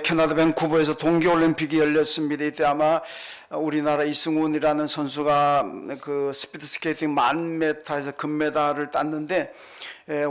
캐나다 밴쿠버에서 동계올림픽이 열렸습니다. 이때 아마 우리나라 이승훈이라는 선수가 그 스피드 스케이팅 1000m에서 금메달을 땄는데,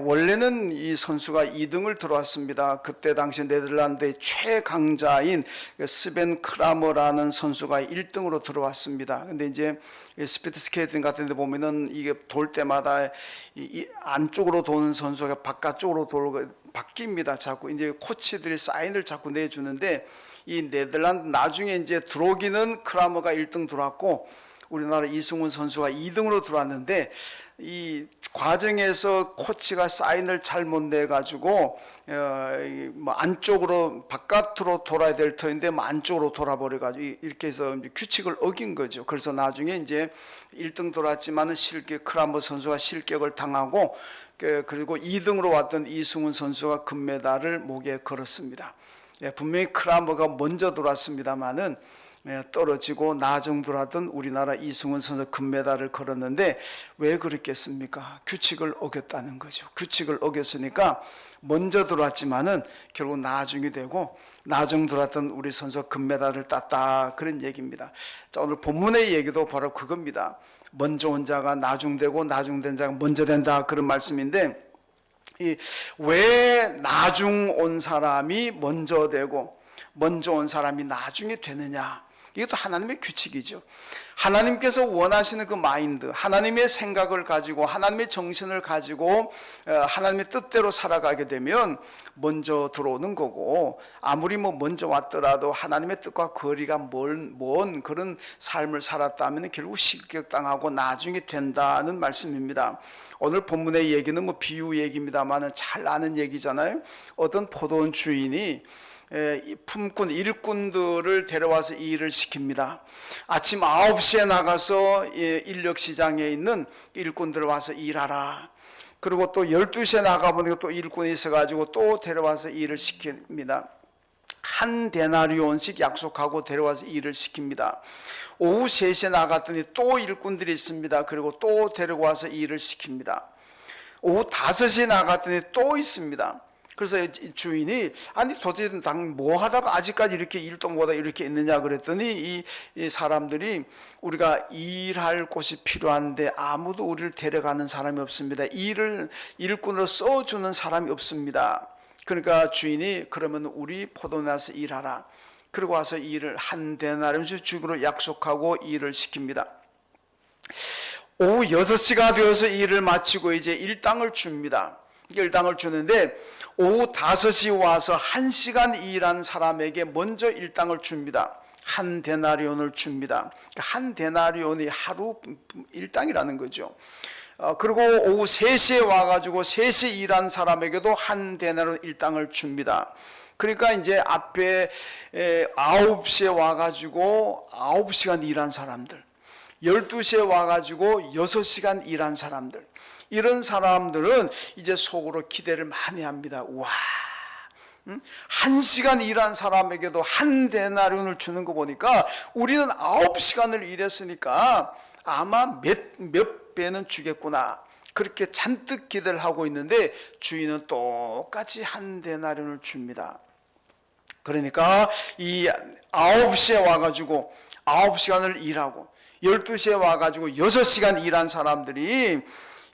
원래는 이 선수가 2등을 들어왔습니다. 그때 당시 네덜란드의 최강자인 스벤 크라머라는 선수가 1등으로 들어왔습니다. 근데 이제 스피드 스케이팅 같은 데 보면은 이게 돌 때마다 이 안쪽으로 도는 선수가 바깥쪽으로 돌고 바뀝니다. 자꾸 이제 코치들이 사인을 자꾸 내주는데, 이 네덜란드 나중에 이제 들어오기는 크라머가 1등 들어왔고 우리나라 이승훈 선수가 2등으로 들어왔는데, 이 과정에서 코치가 사인을 잘못 내가지고 뭐 안쪽으로 바깥으로 돌아야 될 터인데 뭐 안쪽으로 돌아버려가지고 이렇게 해서 규칙을 어긴 거죠. 그래서 나중에 이제 1등 돌아왔지만은 크라머 선수가 실격을 당하고, 그리고 2등으로 왔던 이승훈 선수가 금메달을 목에 걸었습니다. 분명히 크라머가 먼저 돌았습니다만은 떨어지고 나중돌았던 우리나라 이승훈 선수 금메달을 걸었는데, 왜 그랬겠습니까? 규칙을 어겼다는 거죠. 규칙을 어겼으니까 먼저 들어왔지만은 결국 나중이 되고 나중 들어왔던 우리 선수가 금메달을 땄다, 그런 얘기입니다. 자, 오늘 본문의 얘기도 바로 그겁니다. 먼저 온 자가 나중되고 나중된 자가 먼저 된다, 그런 말씀인데, 왜 나중 온 사람이 먼저 되고 먼저 온 사람이 나중에 되느냐, 이것도 하나님의 규칙이죠. 하나님께서 원하시는 그 마인드, 하나님의 생각을 가지고 하나님의 정신을 가지고 하나님의 뜻대로 살아가게 되면 먼저 들어오는 거고, 아무리 뭐 먼저 왔더라도 하나님의 뜻과 거리가 먼 그런 삶을 살았다면 결국 실격당하고 나중에 된다는 말씀입니다. 오늘 본문의 얘기는 뭐 비유 얘기입니다만 잘 아는 얘기잖아요. 어떤 포도원 주인이 품꾼, 일꾼들을 데려와서 일을 시킵니다. 아침 9시에 나가서 인력시장에 있는 일꾼들 와서 일하라. 그리고 또 12시에 나가보니까 또 일꾼이 있어가지고 또 데려와서 일을 시킵니다. 한 데나리온씩 약속하고 데려와서 일을 시킵니다. 오후 3시에 나갔더니 또 일꾼들이 있습니다. 그리고 또 데려와서 일을 시킵니다. 오후 5시에 나갔더니 또 있습니다. 그래서 주인이 아니 도대체 뭐 하다가 아직까지 이렇게 일도 못하고 이렇게 있느냐 그랬더니, 이 사람들이 우리가 일할 곳이 필요한데 아무도 우리를 데려가는 사람이 없습니다. 일꾼으로 써주는 사람이 없습니다. 그러니까 주인이 그러면 우리 포도원에서 일하라. 그리고 와서 일을 한 데나리온씩 주기로 약속하고 일을 시킵니다. 오후 6시가 되어서 일을 마치고 이제 일당을 줍니다. 일당을 주는데 오후 5시 와서 1시간 일한 사람에게 먼저 일당을 줍니다. 한 데나리온을 줍니다. 한 데나리온이 하루 일당이라는 거죠. 그리고 오후 3시에 와가지고 3시 일한 사람에게도 한 데나리온 일당을 줍니다. 그러니까 이제 앞에 9시에 와가지고 9시간 일한 사람들, 12시에 와가지고 6시간 일한 사람들, 이런 사람들은 이제 속으로 기대를 많이 합니다. 와, 1시간 일한 사람에게도 한 데나리온을 주는 거 보니까 우리는 9시간을 일했으니까 아마 몇 배는 주겠구나, 그렇게 잔뜩 기대를 하고 있는데 주인은 똑같이 한 데나리온을 줍니다. 그러니까 이 9시에 와가지고 9시간을 일하고 12시에 와가지고 6시간 일한 사람들이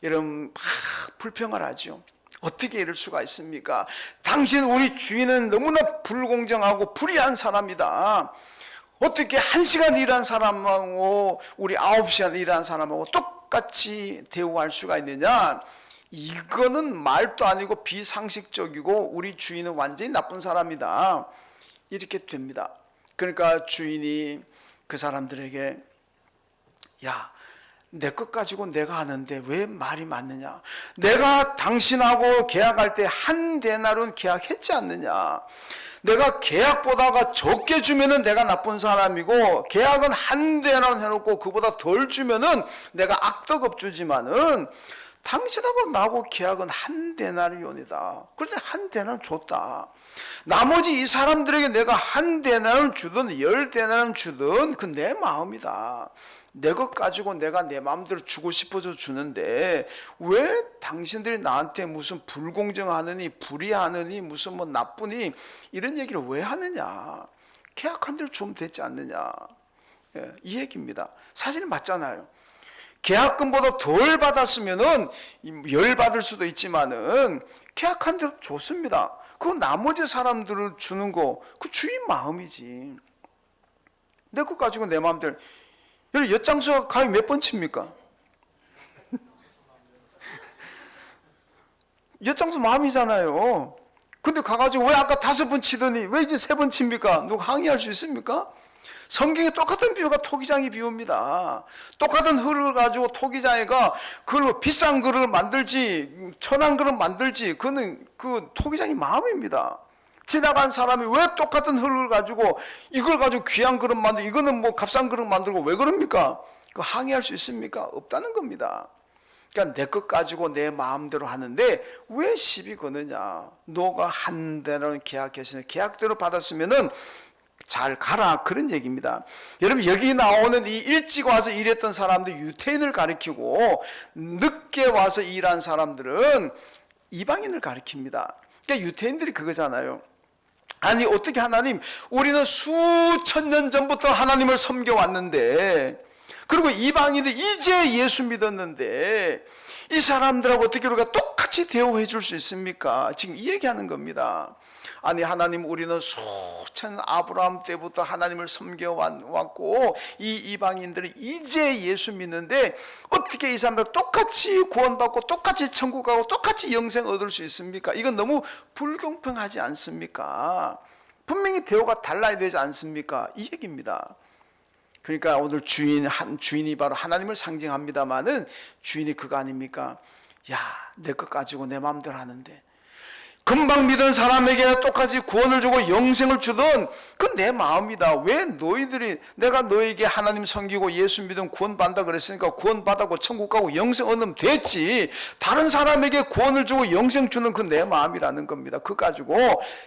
여러분 막 불평을 하죠. 어떻게 이럴 수가 있습니까? 당신 우리 주인은 너무나 불공정하고 불의한 사람이다. 어떻게 1시간 일한 사람하고 우리 9시간 일한 사람하고 똑같이 대우할 수가 있느냐? 이거는 말도 아니고 비상식적이고 우리 주인은 완전히 나쁜 사람이다, 이렇게 됩니다. 그러니까 주인이 그 사람들에게, 야, 내 것 가지고 내가 하는데 왜 말이 맞느냐? 내가 당신하고 계약할 때 한 데나리온 계약했지 않느냐? 내가 계약보다가 적게 주면은 내가 나쁜 사람이고, 계약은 한 데나리온 해놓고 그보다 덜 주면은 내가 악덕업주지만은 당신하고 나하고 계약은 한 데나리온이다. 그런데 한 데나리온 줬다. 나머지 이 사람들에게 내가 한 데나리온 주든 10데나리온 주든 그 내 마음이다. 내 것 가지고 내가 내 마음대로 주고 싶어서 주는데 왜 당신들이 나한테 무슨 불공정하느니 불의하느니 무슨 뭐 나쁘니 이런 얘기를 왜 하느냐. 계약한 대로 주면 되지 않느냐. 이 얘기입니다. 사실은 맞잖아요. 계약금보다 덜 받았으면은 열 받을 수도 있지만은 계약한 대로 좋습니다. 그 나머지 사람들을 주는 거, 그 주인 마음이지. 내 것 가지고 내 마음대로. 여러분, 엿장수가 가위 몇 번 칩니까? 엿장수 마음이잖아요. 근데 가가지고 왜 아까 5번 치더니 왜 이제 3번 칩니까? 누가 항의할 수 있습니까? 성경에 똑같은 비유가 토기장의 비유입니다. 똑같은 흙을 가지고 토기장이가 그걸 비싼 그릇을 만들지 천한 그릇 만들지 그는 그 토기장의 마음입니다. 지나간 사람이 왜 똑같은 흙을 가지고 이걸 가지고 귀한 그릇 만들고 이거는 뭐 값싼 그릇 만들고 왜 그럽니까? 그 항의할 수 있습니까? 없다는 겁니다. 그러니까 내 것 가지고 내 마음대로 하는데 왜 시비 거느냐? 너가 한 대로 계약했으니 계약대로 받았으면은 잘 가라, 그런 얘기입니다. 여러분, 여기 나오는 이 일찍 와서 일했던 사람들, 유태인을 가리키고 늦게 와서 일한 사람들은 이방인을 가리킵니다. 그러니까 유태인들이 그거잖아요. 아니, 어떻게 하나님, 우리는 수천 년 전부터 하나님을 섬겨왔는데, 그리고 이방인들 이제 예수 믿었는데 이 사람들하고 어떻게 우리가 똑같이 대우해 줄 수 있습니까? 지금 이 얘기하는 겁니다. 아니, 하나님, 우리는 수천 아브라함 때부터 하나님을 섬겨왔고 이 이방인들이 이제 예수 믿는데 어떻게 이 사람들 똑같이 구원받고 똑같이 천국 가고 똑같이 영생 얻을 수 있습니까? 이건 너무 불공평하지 않습니까? 분명히 대우가 달라야 되지 않습니까? 이 얘기입니다. 그러니까 오늘 주인이 바로 하나님을 상징합니다마는 주인이 그거 아닙니까? 야, 내 것 가지고 내 마음대로 하는데 금방 믿은 사람에게 똑같이 구원을 주고 영생을 주던 그건 내 마음이다. 왜 너희들이 내가 너에게 하나님 섬기고 예수 믿으면 구원받는다 그랬으니까 구원받고 천국 가고 영생 얻으면 됐지. 다른 사람에게 구원을 주고 영생 주는 그 내 마음이라는 겁니다. 그거 가지고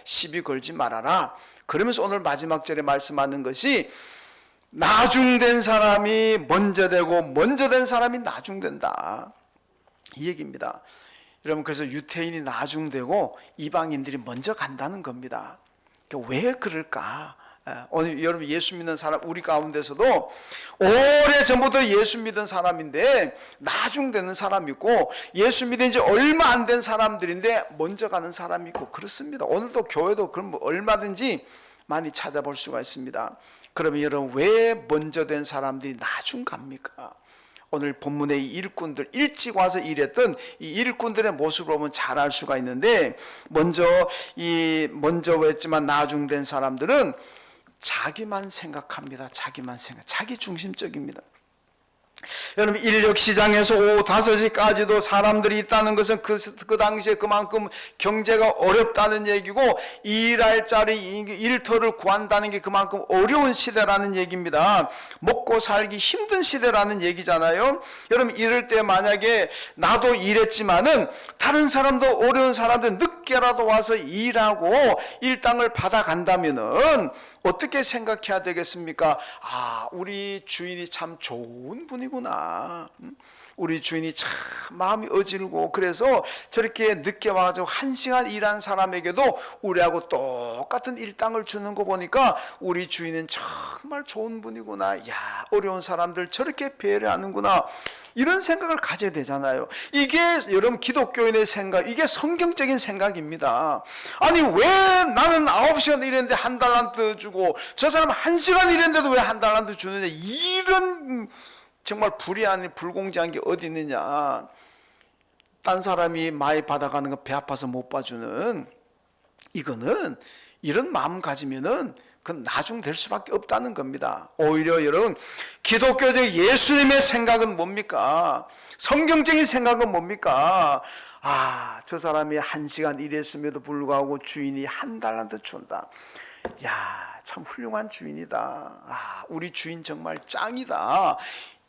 시비 걸지 말아라. 그러면서 오늘 마지막 절에 말씀하는 것이 나중된 사람이 먼저 되고 먼저 된 사람이 나중된다, 이 얘기입니다. 여러분, 그래서 유태인이 나중되고 이방인들이 먼저 간다는 겁니다. 그러니까 왜 그럴까? 오늘 여러분, 예수 믿는 사람 우리 가운데서도 오래전부터 예수 믿은 사람인데 나중되는 사람이 있고 예수 믿은 지 얼마 안 된 사람들인데 먼저 가는 사람이 있고 그렇습니다. 오늘도 교회도 그럼 얼마든지 많이 찾아볼 수가 있습니다. 그러면 여러분, 왜 먼저 된 사람들이 나중 갑니까? 오늘 본문의 이 일꾼들, 일찍 와서 일했던 이 일꾼들의 모습을 보면 잘 알 수가 있는데, 먼저 했지만 나중된 사람들은 자기만 생각합니다. 자기 중심적입니다. 여러분, 인력시장에서 오후 5시까지도 사람들이 있다는 것은 그 당시에 그만큼 경제가 어렵다는 얘기고 일할 자리, 일터를 구한다는 게 그만큼 어려운 시대라는 얘기입니다. 먹고 살기 힘든 시대라는 얘기잖아요. 여러분, 이럴 때 만약에 나도 일했지만은 다른 사람도 어려운 사람들 늦게라도 와서 일하고 일당을 받아간다면은 어떻게 생각해야 되겠습니까? 아, 우리 주인이 참 좋은 분이구나. 우리 주인이 참 마음이 어질고 그래서 저렇게 늦게 와가지고 1시간 일한 사람에게도 우리하고 똑같은 일당을 주는 거 보니까 우리 주인은 정말 좋은 분이구나. 야, 어려운 사람들 저렇게 배려하는구나. 이런 생각을 가져야 되잖아요. 이게 여러분 기독교인의 생각, 이게 성경적인 생각입니다. 아니, 왜 나는 9시간 일했는데 한 달란트 주고 저 사람 1시간 일했는데도 왜 한 달란트 주느냐, 이런 정말 불의한 불공정한 게 어디 있느냐. 딴 사람이 많이 받아가는 거 배 아파서 못 봐주는, 이거는 이런 마음 가지면은 그건 나중 될 수밖에 없다는 겁니다. 오히려 여러분, 기독교적 예수님의 생각은 뭡니까? 성경적인 생각은 뭡니까? 아, 저 사람이 1시간 일했음에도 불구하고 주인이 한 달란트 준다. 야, 참 훌륭한 주인이다. 아, 우리 주인 정말 짱이다.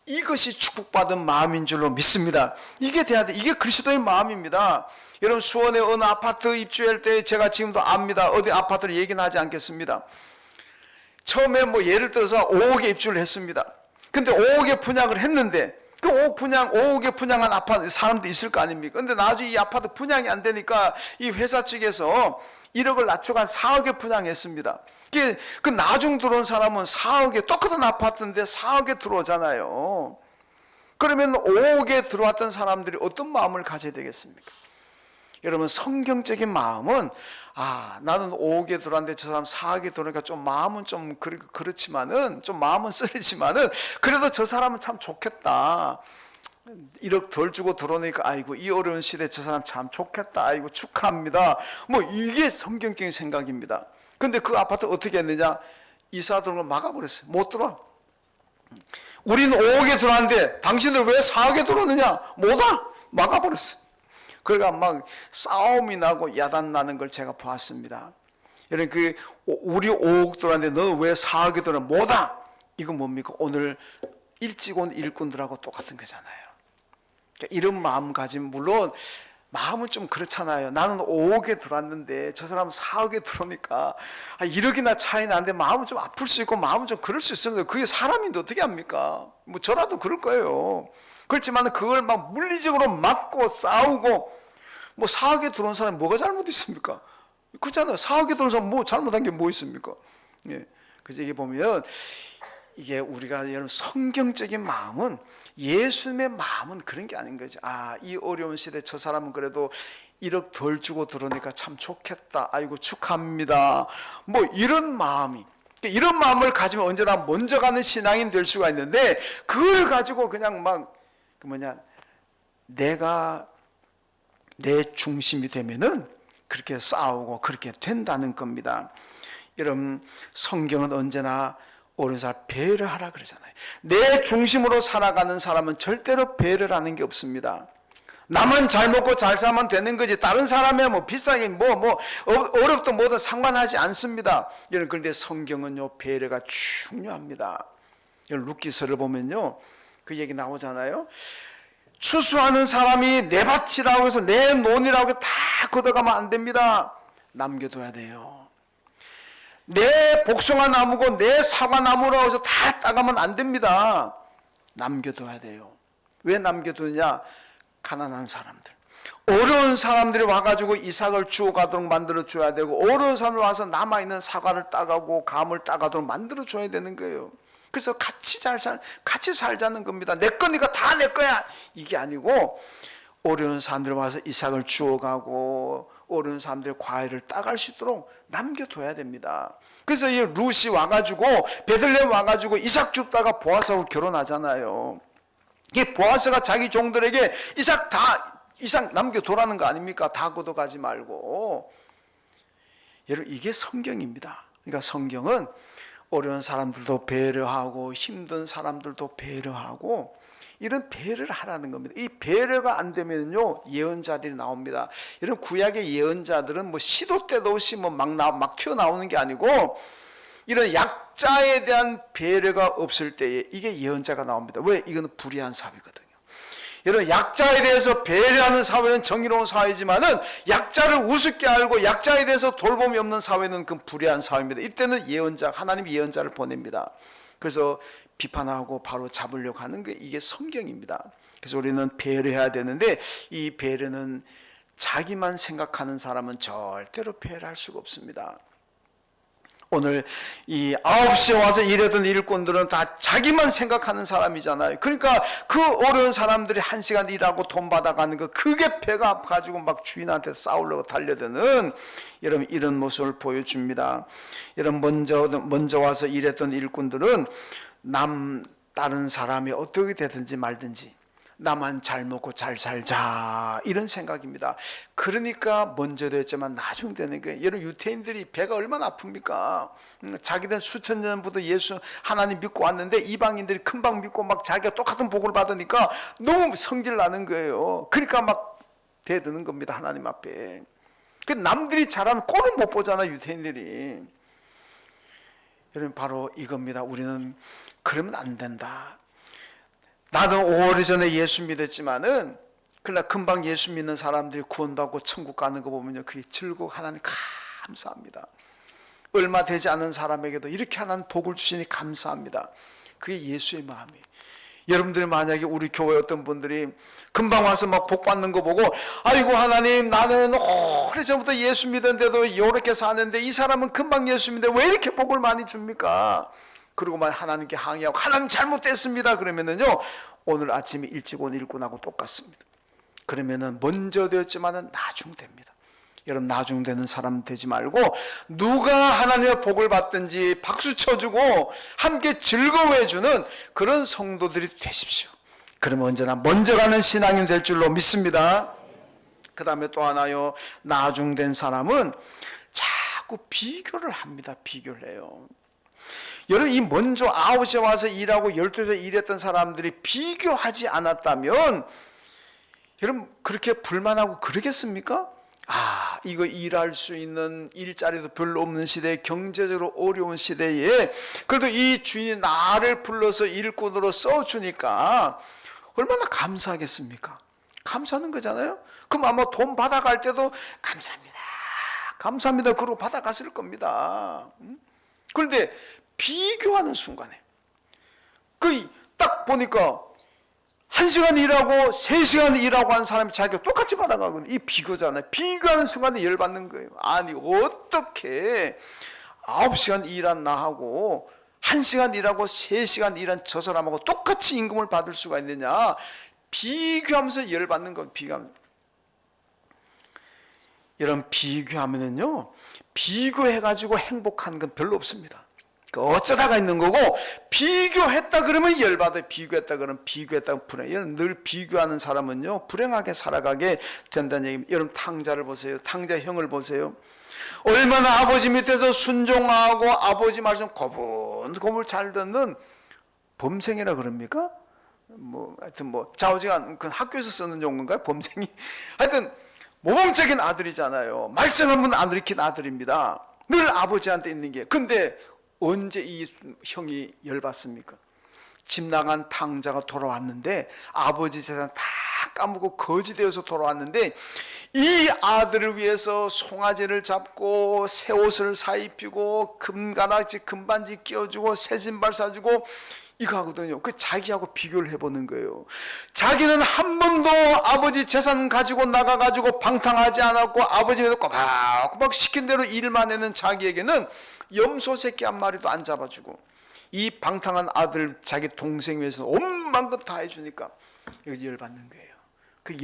이것이 축복받은 마음인 줄로 믿습니다. 이게 돼야 돼. 이게 그리스도의 마음입니다. 여러분, 수원에 어느 아파트 입주할 때 제가 지금도 압니다. 어디 아파트를 얘기는 하지 않겠습니다. 처음에 예를 들어서 5억에 입주를 했습니다. 근데 5억에 분양을 했는데 그 5억에 분양한 아파트 사람도 있을 거 아닙니까? 근데 나중에 이 아파트 분양이 안 되니까 이 회사 측에서 1억을 낮춰간 4억에 분양했습니다. 그 나중 들어온 사람은 4억에 똑같은 아파트인데 4억에 들어오잖아요. 그러면 5억에 들어왔던 사람들이 어떤 마음을 가져야 되겠습니까? 여러분, 성경적인 마음은 나는 5억에 들어왔는데 저 사람 4억에 들어오니까 좀 마음은 좀 그렇지만은 좀 마음은 쓰리지만은 그래도 저 사람은 참 좋겠다. 1억 덜 주고 들어오니까 아이고 이 어려운 시대에 저 사람 참 좋겠다. 아이고 축하합니다. 뭐 이게 성경적인 생각입니다. 근데 그 아파트 어떻게 했느냐? 이사 들어오는 걸 막아버렸어요. 못 들어와. 우리는 5억에 들어왔는데 당신들 왜 4억에 들어오느냐? 못와. 막아버렸어요. 그러니까 막 싸움이 나고 야단 나는 걸 제가 보았습니다. 여러분, 우리 5억 들어왔는데 너 왜 4억에 들어와? 못와. 이건 뭡니까? 오늘 일찍 온 일꾼들하고 똑같은 거잖아요. 그러니까 이런 마음가짐, 물론 마음은 좀 그렇잖아요. 나는 5억에 들어왔는데 저 사람은 4억에 들어오니까 1억이나 차이 나는데 마음은 좀 아플 수 있고 마음은 좀 그럴 수 있습니다. 그게 사람인데 어떻게 합니까? 뭐 저라도 그럴 거예요. 그렇지만 그걸 막 물리적으로 막고 싸우고, 뭐 4억에 들어온 사람이 뭐가 잘못 있습니까? 그렇잖아요. 4억에 들어온 사람 뭐 잘못한 게 뭐 있습니까? 예. 그래서 이게 보면 이게 우리가 여러분 성경적인 마음은, 예수님의 마음은 그런 게 아닌 거죠. 이 어려운 시대 저 사람은 그래도 1억 덜 주고 들어오니까 참 좋겠다. 아이고 축하합니다. 뭐 이런 마음이, 이런 마음을 가지면 언제나 먼저 가는 신앙인 될 수가 있는데, 그걸 가지고 그냥 막 내가 내 중심이 되면은 그렇게 싸우고 그렇게 된다는 겁니다. 여러분, 성경은 언제나 옳은 사람 배려하라 그러잖아요. 내 중심으로 살아가는 사람은 절대로 배려를 하는 게 없습니다. 나만 잘 먹고 잘 살면 되는 거지 다른 사람의 뭐 비싸게 어렵든 뭐든 상관하지 않습니다. 여러분, 그런데 성경은요 배려가 중요합니다. 여러분, 룻기서를 보면요 그 얘기 나오잖아요. 추수하는 사람이 내 밭이라고 해서 내 논이라고 해서 다 걷어가면 안 됩니다. 남겨둬야 돼요. 내 복숭아 나무고 내 사과 나무라고 해서 다 따가면 안 됩니다. 남겨둬야 돼요. 왜 남겨두냐? 가난한 사람들, 어려운 사람들이 와가지고 이삭을 주워가도록 만들어 줘야 되고, 어려운 사람들 와서 남아있는 사과를 따가고 감을 따가도록 만들어 줘야 되는 거예요. 그래서 같이 살자는 겁니다. 내 거니까 다 내 거야 이게 아니고, 어려운 사람들 와서 이삭을 주워가고 어려운 사람들 과일을 따갈 수 있도록 남겨둬야 됩니다. 그래서 이 룻이 와가지고 베들레헴 와가지고 이삭 줍다가 보아스하고 결혼하잖아요. 이 보아스가 자기 종들에게 이삭 남겨두라는 거 아닙니까? 다 걷어가지 말고. 여러분, 이게 성경입니다. 그러니까 성경은 어려운 사람들도 배려하고 힘든 사람들도 배려하고 이런 배려를 하라는 겁니다. 이 배려가 안 되면요 예언자들이 나옵니다. 이런 구약의 예언자들은 뭐 시도 때도 없이 막 튀어나오는 게 아니고, 이런 약자에 대한 배려가 없을 때에 이게 예언자가 나옵니다. 왜? 이거는 불의한 사회거든요. 여러분, 약자에 대해서 배려하는 사회는 정의로운 사회지만은 약자를 우습게 알고 약자에 대해서 돌봄이 없는 사회는 그 불의한 사회입니다. 이때는 하나님이 예언자를 보냅니다. 그래서 비판하고 바로 잡으려고 하는 게 이게 성경입니다. 그래서 우리는 배려해야 되는데, 이 배려는 자기만 생각하는 사람은 절대로 배려할 수가 없습니다. 오늘 이 9시에 와서 일하던 일꾼들은 다 자기만 생각하는 사람이잖아요. 그러니까 그 어려운 사람들이 1시간 일하고 돈 받아가는 거, 그게 배가 아파가지고 막 주인한테 싸우려고 달려드는, 여러분, 이런 모습을 보여줍니다. 여러분, 먼저 와서 일했던 일꾼들은 다른 사람이 어떻게 되든지 말든지 나만 잘 먹고 잘 살자 이런 생각입니다. 그러니까 먼저 됐지만 나중 되는 거예요. 여러분, 유태인들이 배가 얼마나 아픕니까? 자기들은 수천 년부터 예수 하나님 믿고 왔는데 이방인들이 금방 믿고 막 자기가 똑같은 복을 받으니까 너무 성질 나는 거예요. 그러니까 막 대드는 겁니다, 하나님 앞에. 그 남들이 잘하는 꼴을 못 보잖아, 유태인들이. 여러분, 바로 이겁니다. 우리는 그러면 안 된다. 나도 오래전에 예수 믿었지만은 그러나 금방 예수 믿는 사람들이 구원받고 천국 가는 거 보면요, 그게 즐거워. 하나님 감사합니다. 얼마 되지 않은 사람에게도 이렇게 하나님 복을 주시니 감사합니다. 그게 예수의 마음이에요. 여러분들이 만약에 우리 교회 어떤 분들이 금방 와서 막 복 받는 거 보고, 아이고 하나님, 나는 오래전부터 예수 믿었는데도 이렇게 사는데 이 사람은 금방 예수 믿는데 왜 이렇게 복을 많이 줍니까? 그리고만 하나님께 항의하고, 하나님 잘못됐습니다 그러면은요, 오늘 아침에 일찍 온 일꾼하고 똑같습니다. 그러면은 먼저 되었지만은 나중 됩니다. 여러분, 나중 되는 사람 되지 말고 누가 하나님의 복을 받든지 박수 쳐주고 함께 즐거워해주는 그런 성도들이 되십시오. 그러면 언제나 먼저 가는 신앙인 될 줄로 믿습니다. 그 다음에 또 하나요, 나중된 사람은 자꾸 비교를 합니다. 비교를 해요. 여러분, 이 먼저 9시에 와서 일하고 12시에 일했던 사람들이 비교하지 않았다면 여러분, 그렇게 불만하고 그러겠습니까? 이거 일할 수 있는 일자리도 별로 없는 시대에, 경제적으로 어려운 시대에 그래도 이 주인이 나를 불러서 일꾼으로 써주니까 얼마나 감사하겠습니까? 감사하는 거잖아요. 그럼 아마 돈 받아갈 때도 감사합니다, 감사합니다 그러고 받아갔을 겁니다. 그런데 비교하는 순간에 딱 보니까 1시간 일하고 3시간 일하고 한 사람이 자기가 똑같이 받아가거든요. 이 비교잖아요. 비교하는 순간에 열받는 거예요. 아니, 어떻게 9시간 일한 나하고 1시간 일하고 3시간 일한 저 사람하고 똑같이 임금을 받을 수가 있느냐. 비교하면서 열받는 거예요. 비교하면서. 여러분, 비교하면은요, 비교해가지고 행복한 건 별로 없습니다. 어쩌다가 있는 거고, 비교했다 그러면 열받아. 비교했다 그러면 비교했다 불행. 늘 비교하는 사람은요, 불행하게 살아가게 된다는 얘기입니다. 여러분, 탕자를 보세요. 탕자 형을 보세요. 얼마나 아버지 밑에서 순종하고 아버지 말씀 고분고분 잘 듣는 범생이라 그럽니까? 하여튼 좌우지간 그 학교에서 쓰는 용어인가요? 범생이. 하여튼 모범적인 아들이잖아요. 말씀 한번 안 들킨 아들입니다. 늘 아버지한테 있는 게. 근데 언제 이 형이 열받습니까? 집 나간 탕자가 돌아왔는데, 아버지 재산 다 까먹고 거지 되어서 돌아왔는데, 이 아들을 위해서 송아지를 잡고 새 옷을 사입히고 금가락지 금반지 끼워주고 새 신발 사주고 이거 하거든요. 자기하고 비교를 해보는 거예요. 자기는 한 번도 아버지 재산 가지고 나가가지고 방탕하지 않았고 아버지에서 꼬박꼬박 시킨 대로 일만 해는 자기에게는 염소 새끼 한 마리도 안 잡아주고, 이 방탕한 아들 자기 동생 위해서 온만 것 다 해주니까 이거 열받는 거예요.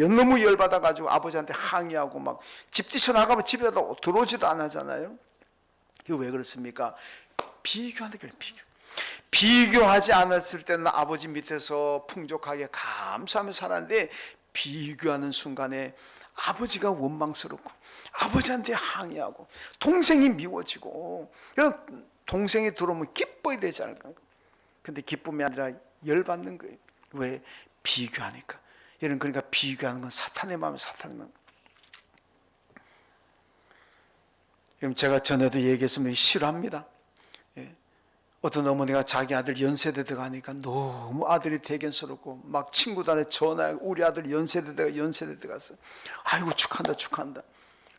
너무 열받아가지고 아버지한테 항의하고 막 집 뛰쳐나가면 집에 들어오지도 안 하잖아요. 이거 왜 그렇습니까? 비교하는 거예요. 비교하지 않았을 때는 아버지 밑에서 풍족하게 감사하며 살았는데, 비교하는 순간에 아버지가 원망스럽고 아버지한테 항의하고 동생이 미워지고, 동생이 들어오면 기뻐야 되지 않을까? 근데 기쁨이 아니라 열받는 거예요. 왜? 비교하니까. 여러분, 그러니까 비교하는 건 사탄의 마음이에요. 사탄의 마음. 그럼 제가 전에도 얘기했으면 싫어합니다. 어떤 어머니가 자기 아들 연세대 들어가니까 너무 아들이 대견스럽고 막 친구들한테 전화하고, 우리 아들 연세대 들어갔어. 아이고 축하한다.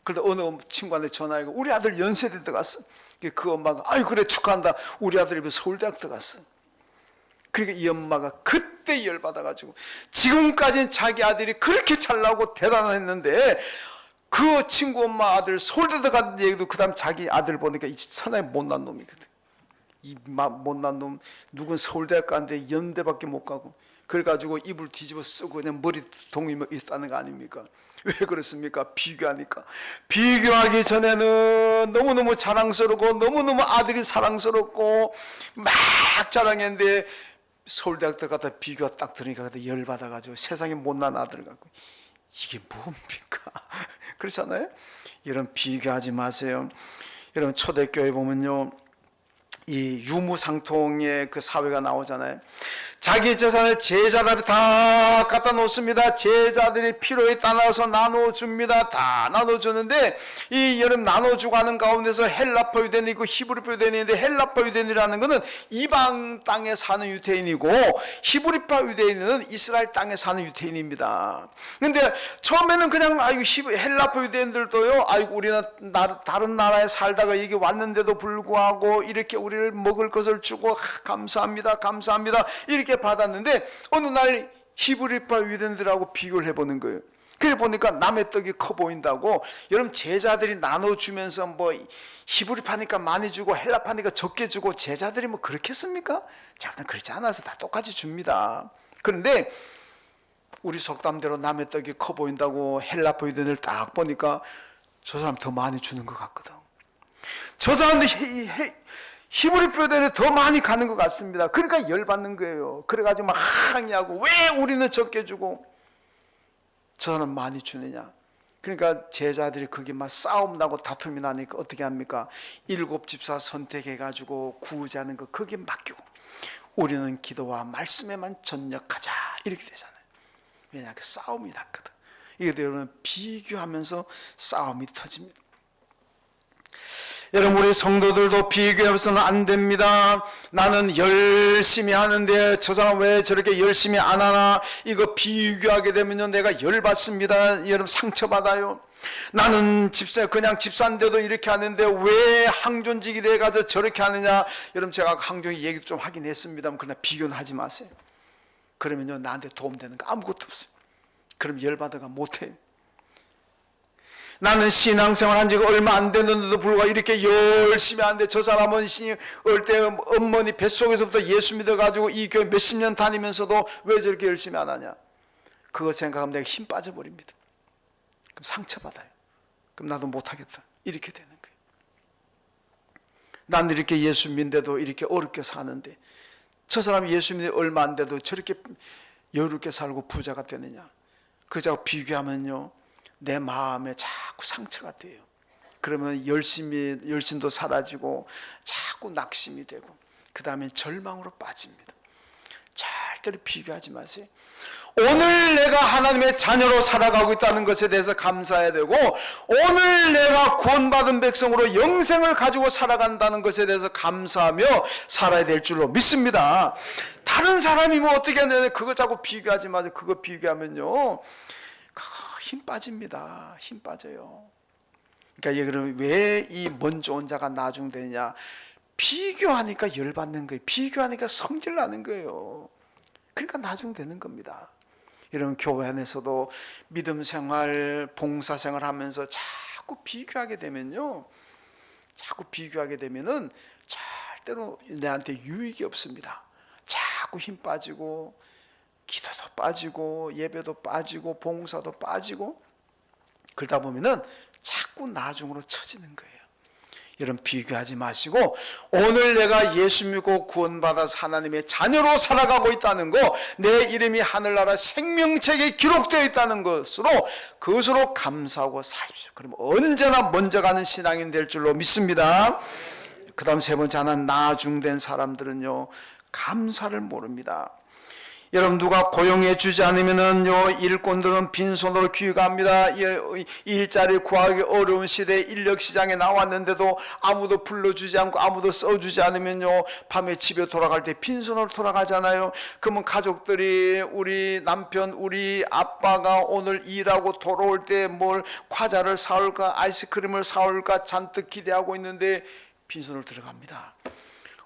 그러다 어느 친구한테 전화하고, 우리 아들 연세대 들어갔어. 그 엄마가 아이고 그래 축하한다, 우리 아들이 서울대학 들어갔어. 그러니까 이 엄마가 그때 열받아가지고, 지금까지는 자기 아들이 그렇게 잘나고 대단했는데 그 친구 엄마 아들 서울대 들어간 얘기도 그 다음 자기 아들 보니까 이 천하의 못난 놈이거든. 이 못난 놈, 누군 서울대학 가는데 연대밖에 못 가고, 그래가지고 이불 뒤집어 쓰고 그냥 머리 동이 있다는 거 아닙니까? 왜 그렇습니까? 비교하니까. 비교하기 전에는 너무너무 자랑스럽고 너무너무 아들이 사랑스럽고 막 자랑했는데, 서울대학 들어가다 비교가 딱 들으니까 열받아가지고 세상에 못난 아들 갖고 이게 뭡니까? 그렇잖아요? 여러분, 비교하지 마세요. 여러분, 초대교회 보면요, 이 유무상통의 그 사회가 나오잖아요. 자기 재산을 제자들이 다 갖다 놓습니다. 제자들이 필요에 따라서 나눠줍니다. 다 나눠주는데 이 여러분 나눠주고 하는 가운데서 헬라파 유대인이 있고 히브리파 유대인인데 헬라파 유대인이라는 것은 이방 땅에 사는 유대인이고 히브리파 유대인은 이스라엘 땅에 사는 유대인입니다. 근데 처음에는 그냥 아이고 헬라파 유대인들도요, 아이고 우리는 다른 나라에 살다가 여기 왔는데도 불구하고 이렇게 우리를 먹을 것을 주고 감사합니다, 감사합니다 이렇게 받았는데 어느 날 히브리파 유대인들하고 비교를 해보는 거예요. 그래 보니까 남의 떡이 커 보인다고. 여러분 제자들이 나눠주면서 뭐 히브리파니까 많이 주고 헬라파니까 적게 주고 제자들이 뭐 그렇겠습니까? 자들은 그렇지 않아서 다 똑같이 줍니다. 그런데 우리 속담대로 남의 떡이 커 보인다고 헬라파 유대인을 딱 보니까 저 사람 더 많이 주는 것 같거든. 저 사람들 히브리파 유대인이 더 많이 가는 것 같습니다. 그러니까 열받는 거예요. 그래가지고 막 항의하고 왜 우리는 적게 주고 저 사람 많이 주느냐. 그러니까 제자들이 거기 막 싸움 나고 다툼이 나니까 어떻게 합니까? 7 집사 선택해가지고 구제하는 거 거기에 맡기고 우리는 기도와 말씀에만 전력하자 이렇게 되잖아요. 왜냐? 그 싸움이 났거든. 이게 여러분 비교하면서 싸움이 터집니다. 여러분 우리 성도들도 비교해서는 안 됩니다. 나는 열심히 하는데 저 사람 왜 저렇게 열심히 안 하나, 이거 비교하게 되면요 내가 열받습니다. 여러분 상처받아요. 나는 그냥 집사인데도 이렇게 하는데 왜 항존직이 돼가지고 저렇게 하느냐. 여러분 제가 항존이 얘기 좀 하긴 했습니다만 그러나 비교는 하지 마세요. 그러면요 나한테 도움되는 거 아무것도 없어요. 그럼 열받아가 못해요. 나는 신앙생활 한 지가 얼마 안 됐는데도 불구하고 이렇게 열심히 하는데 저 사람은 어릴 때 어머니 뱃속에서부터 예수 믿어가지고 이 교회 몇십 년 다니면서도 왜 저렇게 열심히 안 하냐. 그거 생각하면 내가 힘 빠져버립니다. 그럼 상처받아요. 그럼 나도 못하겠다 이렇게 되는 거예요. 난 이렇게 예수 믿는데도 이렇게 어렵게 사는데 저 사람이 예수 믿는 얼마 안 돼도 저렇게 여유롭게 살고 부자가 되느냐. 그저하고 비교하면요 내 마음에 자꾸 상처가 돼요. 그러면 열심도 사라지고 자꾸 낙심이 되고 그 다음에 절망으로 빠집니다. 절대로 비교하지 마세요. 오늘 내가 하나님의 자녀로 살아가고 있다는 것에 대해서 감사해야 되고 오늘 내가 구원받은 백성으로 영생을 가지고 살아간다는 것에 대해서 감사하며 살아야 될 줄로 믿습니다. 다른 사람이 뭐 어떻게 하느냐 그거 자꾸 비교하지 마세요. 그거 비교하면요 힘 빠집니다. 힘 빠져요. 그러니까 그러면 왜 이 먼저 온 자가 나중되냐? 비교하니까 열받는 거예요. 비교하니까 성질 나는 거예요. 그러니까 나중되는 겁니다. 여러분 교회 안에서도 믿음 생활, 봉사 생활 하면서 자꾸 비교하게 되면요. 자꾸 비교하게 되면은 절대로 내한테 유익이 없습니다. 자꾸 힘 빠지고 기도도 빠지고 예배도 빠지고 봉사도 빠지고 그러다 보면은 자꾸 나중으로 처지는 거예요. 여러분 비교하지 마시고 오늘 내가 예수 믿고 구원받아서 하나님의 자녀로 살아가고 있다는 거, 내 이름이 하늘나라 생명책에 기록되어 있다는 그것으로 감사하고 살십시오. 그럼 언제나 먼저 가는 신앙인 될 줄로 믿습니다. 그 다음 세 번째 하나, 나중된 사람들은요 감사를 모릅니다. 여러분 누가 고용해 주지 않으면은요 일꾼들은 빈손으로 귀가합니다. 일자리 구하기 어려운 시대에 인력 시장에 나왔는데도 아무도 불러주지 않고 아무도 써주지 않으면요 밤에 집에 돌아갈 때 빈손으로 돌아가잖아요. 그러면 가족들이 우리 남편 우리 아빠가 오늘 일하고 돌아올 때 뭘 과자를 사올까 아이스크림을 사올까 잔뜩 기대하고 있는데 빈손으로 들어갑니다.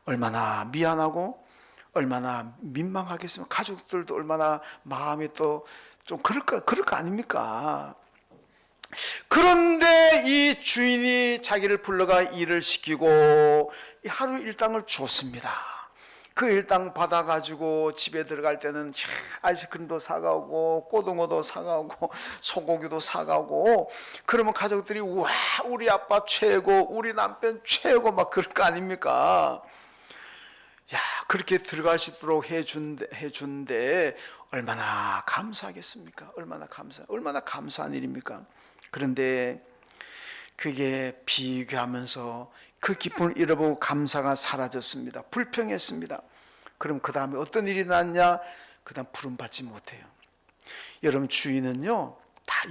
얼마나 미안하고 얼마나 민망하겠습니까? 가족들도 얼마나 마음이 또 좀 그럴 거 아닙니까? 그런데 이 주인이 자기를 불러가 일을 시키고 하루 일당을 줬습니다. 그 일당 받아가지고 집에 들어갈 때는 아이스크림도 사가고 고등어도 사가고 소고기도 사가고 그러면 가족들이 와 우리 아빠 최고 우리 남편 최고 막 그럴 거 아닙니까? 야 그렇게 들어갈 수 있도록 해준데 얼마나 감사하겠습니까? 얼마나 감사한 일입니까? 그런데 그게 비교하면서 그 기쁨을 잃어보고 감사가 사라졌습니다. 불평했습니다. 그럼 그 다음에 어떤 일이 났냐? 그 다음 부름받지 못해요. 여러분, 주인은요,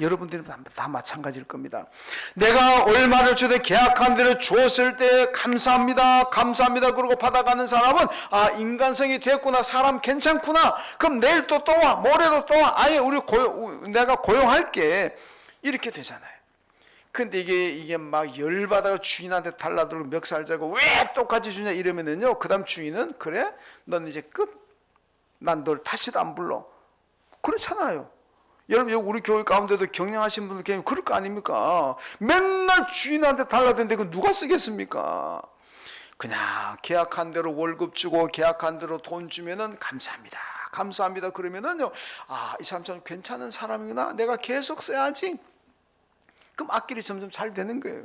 여러분들이 다 마찬가지일 겁니다. 내가 얼마를 주되 계약한 대로 주었을 때 감사합니다, 감사합니다 그러고 받아가는 사람은 인간성이 됐구나, 사람 괜찮구나, 그럼 내일 또 와, 모레도 또 와, 아예 내가 고용할게, 이렇게 되잖아요. 근데 이게 막 열받아서 주인한테 달라들고 멱살 잡고 왜 똑같이 주냐 이러면은요, 그 다음 주인은 그래? 넌 이제 끝, 난 널 다시도 안 불러, 그렇잖아요. 여러분, 우리 교회 가운데도 경영하시는 분들 계시면 그럴 거 아닙니까? 맨날 주인한테 달라드는데 그 누가 쓰겠습니까? 그냥 계약한 대로 월급 주고 계약한 대로 돈 주면은 감사합니다, 감사합니다 그러면은요, 이 사람 참 괜찮은 사람이구나, 내가 계속 써야지. 그럼 앞길이 점점 잘 되는 거예요.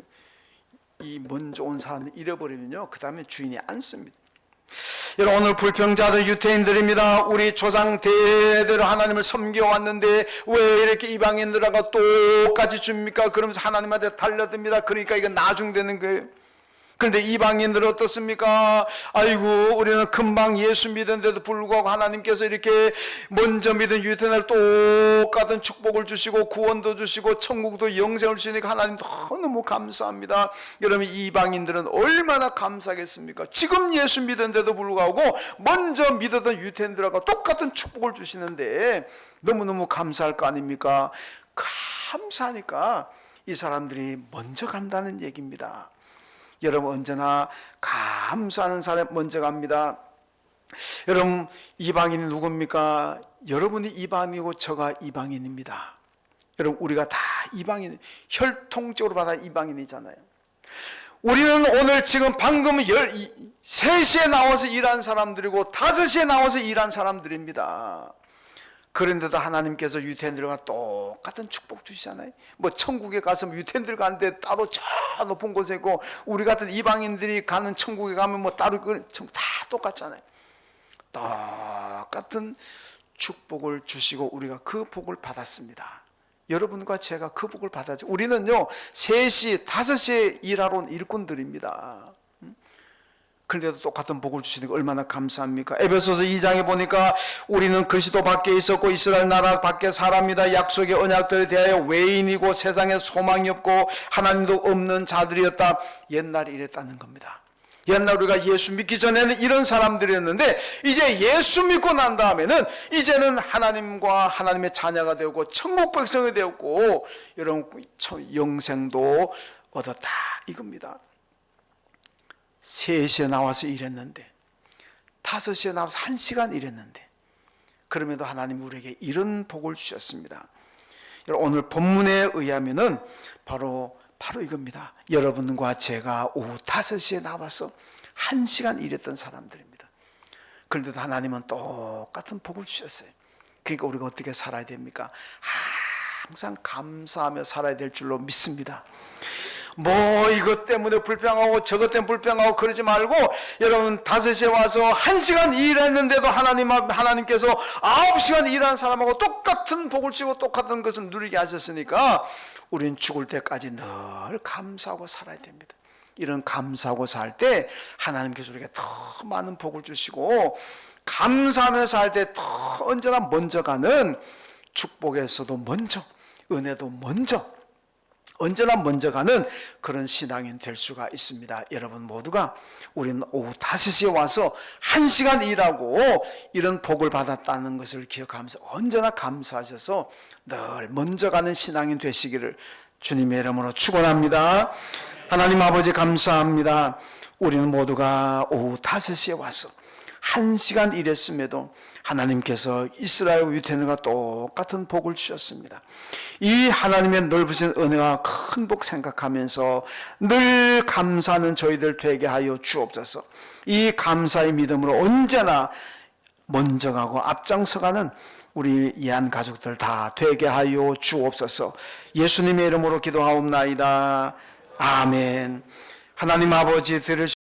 이 먼저 온 사람을 잃어버리면요, 그 다음에 주인이 안 씁니다. 여러분, 오늘 불평자들 유태인들입니다. 우리 조상 대대로 하나님을 섬겨왔는데 왜 이렇게 이방인들하고 똑같이 줍니까? 그러면서 하나님한테 달려듭니다. 그러니까 이거 나중되는 거예요. 그런데 이방인들은 어떻습니까? 아이고, 우리는 금방 예수 믿은데도 불구하고 하나님께서 이렇게 먼저 믿은 유태인들 똑같은 축복을 주시고 구원도 주시고 천국도 영생을 주시니까 하나님 너무 감사합니다. 여러분, 이방인들은 얼마나 감사하겠습니까? 지금 예수 믿은데도 불구하고 먼저 믿었던 유태인들하고 똑같은 축복을 주시는데 너무너무 감사할 거 아닙니까? 감사하니까 이 사람들이 먼저 간다는 얘기입니다. 여러분, 언제나 감사하는 사람 먼저 갑니다. 여러분, 이방인이 누굽니까? 여러분이 이방인이고 저가 이방인입니다. 여러분, 우리가 다 이방인, 혈통적으로 받아 이방인이잖아요. 우리는 오늘 지금 방금 3시에 나와서 일한 사람들이고 5시에 나와서 일한 사람들입니다. 그런데도 하나님께서 유태인들과 똑같은 축복 주시잖아요. 뭐 천국에 가서 유태인들 가는데 따로 저 높은 곳에 있고 우리 같은 이방인들이 가는 천국에 가면 뭐 따로 다 똑같잖아요. 똑같은 축복을 주시고 우리가 그 복을 받았습니다. 여러분과 제가 그 복을 받았죠. 우리는요 3시, 5시에 일하러 온 일꾼들입니다. 그런데도 똑같은 복을 주시는 게 얼마나 감사합니까? 에베소서 2장에 보니까 우리는 그리스도 밖에 있었고 이스라엘 나라 밖에 사람이다. 약속의 언약들에 대하여 외인이고 세상에 소망이 없고 하나님도 없는 자들이었다. 옛날에 이랬다는 겁니다. 옛날 우리가 예수 믿기 전에는 이런 사람들이었는데 이제 예수 믿고 난 다음에는 이제는 하나님과 하나님의 자녀가 되었고 천국 백성이 되었고 여러분 영생도 얻었다 이겁니다. 3시에 나와서 일했는데 5시에 나와서 1시간 일했는데 그럼에도 하나님 우리에게 이런 복을 주셨습니다. 오늘 본문에 의하면은 바로 이겁니다. 여러분과 제가 오후 5시에 나와서 1시간 일했던 사람들입니다. 그런데도 하나님은 똑같은 복을 주셨어요. 그러니까 우리가 어떻게 살아야 됩니까? 항상 감사하며 살아야 될 줄로 믿습니다. 뭐 이것 때문에 불평하고 저것 때문에 불평하고 그러지 말고 여러분 5시에 와서 1시간 일했는데도 하나님께서 9시간 일한 사람하고 똑같은 복을 주고 똑같은 것을 누리게 하셨으니까 우리는 죽을 때까지 늘 감사하고 살아야 됩니다. 이런 감사하고 살 때 하나님께서 우리에게 더 많은 복을 주시고 감사하며 살 때 더 언제나 먼저 가는 축복에서도 먼저 은혜도 먼저 언제나 먼저 가는 그런 신앙인 될 수가 있습니다. 여러분 모두가 우리는 오후 5시에 와서 1시간 일하고 이런 복을 받았다는 것을 기억하면서 언제나 감사하셔서 늘 먼저 가는 신앙인 되시기를 주님의 이름으로 축원합니다. 하나님 아버지 감사합니다. 우리는 모두가 오후 5시에 와서 1시간 일했음에도 하나님께서 이스라엘 유태인과 똑같은 복을 주셨습니다. 이 하나님의 넓으신 은혜와 큰 복 생각하면서 늘 감사하는 저희들 되게 하여 주옵소서. 이 감사의 믿음으로 언제나 먼저 가고 앞장서가는 우리 이한 가족들 다 되게 하여 주옵소서. 예수님의 이름으로 기도하옵나이다. 아멘. 하나님 아버지 들으시